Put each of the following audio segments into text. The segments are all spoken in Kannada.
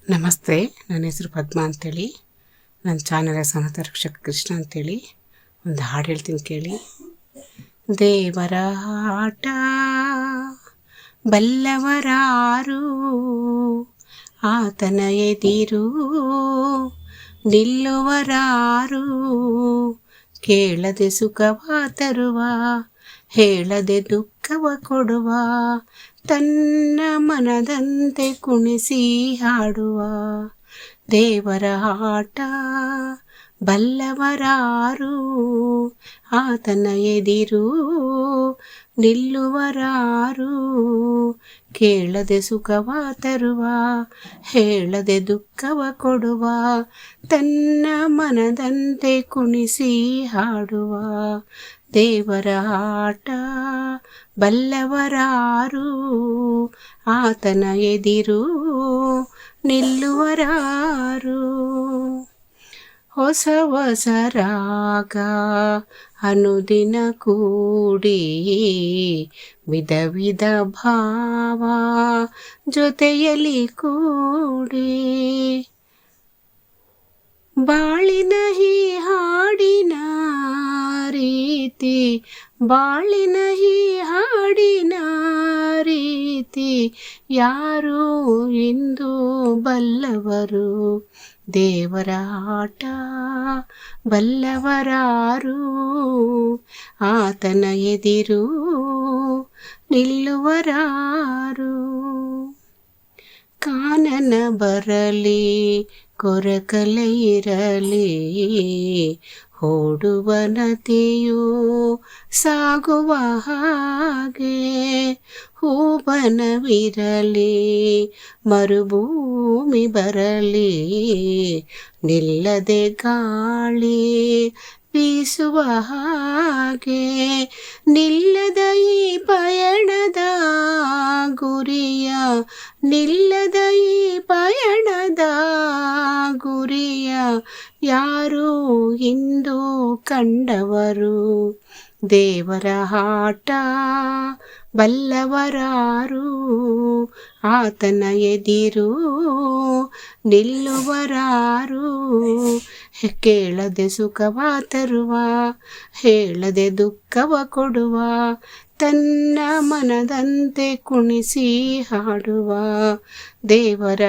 ನಮಸ್ತೆ, ನನ್ನ ಹೆಸರು ಪದ್ಮ ಅಂತೇಳಿ. ನನ್ನ ಚಾನಲ್ ಸನಾತ ರಕ್ಷಕ ಕೃಷ್ಣ ಅಂತೇಳಿ ಒಂದು ಹಾಡು ಹೇಳ್ತೀನಿ ಕೇಳಿ. ದೇವರ ಆಟ ಬಲ್ಲವರಾರು, ಆತನ ಎದಿರು ನಿಲ್ಲುವರಾರು. ಕೇಳದೆ ಸುಖವ ತರುವ, ಹೇಳದೆ ದುಃಖವ ಕೊಡುವ, ತನ್ನ ಮನದಂತೆ ಕುಣಿಸಿ ಹಾಡುವ. ದೇವರ ಆಟ ಬಲ್ಲವರಾರು, ಆತನ ಎದಿರು ನಿಲ್ಲುವರಾರು. ಕೇಳದೆ ಸುಖವ ತರುವ, ಹೇಳದೆ ದುಃಖವ ಕೊಡುವ, ತನ್ನ ಮನದಂತೆ ಕುಣಿಸಿ ಹಾಡುವ. ದೇವರ ಆಟ ಬಲ್ಲವರಾರು, ಆತನ ಎದಿರು ನಿಲ್ಲುವರಾರು. ಹೊಸ ಹೊಸ ರಾಗ ಅನುದಿನ ಕೂಡಿ, ವಿಧ ವಿಧ ಭಾವ ಜೊತೆಯಲ್ಲಿ ಕೂಡಿ, ಬಾಳಿನ ಈ ಹಾಡಿನ ರೀತಿ, ಬಾಳಿನ ಈ ಹಾಡಿನ ರೀತಿ ಯಾರು ಇಂದು ಬಲ್ಲವರು. ದೇವರ ಆಟ ಬಲ್ಲವರಾರು, ಆತನ ಎದಿರು ನಿಲ್ಲುವರಾರು. ಕಾನನ ಬರಲಿ ಕೊರಕಲೆ ಇರಲಿ, ಓಡುವ ನದಿಯು ಸಾಗುವ ಹಾಗೆ, ಹೂಬನವಿರಲಿ ಮರುಭೂಮಿ ಬರಲಿ, ನಿಲ್ಲದೆ ಗಾಳಿ ಬೀಸುವ ಹಾಗೆ, ನಿಲ್ಲದ ಈ ಪಯಣದ ಗುರಿಯ, ನಿಲ್ಲದ ಈ ಪಯಣದ ಗುರಿಯ ಯಾರು ಇಂದು ಕಂಡವರು. ದೇವರ ಆಟ ಬಲ್ಲವರಾರು, ಆತನ ಎದಿರು ನಿಲ್ಲುವರಾರು. ಕೇಳದೆ ಸುಖವ ತರುವ, ಹೇಳದೆ ದುಃಖವ ಕೊಡುವ, ತನ್ನ ಮನದಂತೆ ಕುಣಿಸಿ ಹಾಡುವ. ದೇವರ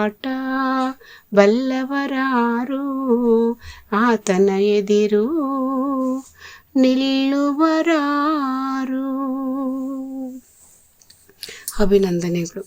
ಆಟ ಬಲ್ಲವರಾರು, ಆತನ ಎದಿರು ನಿಲ್ಲುವರಾರು. ಅಭಿನಂದನೆಗಳು.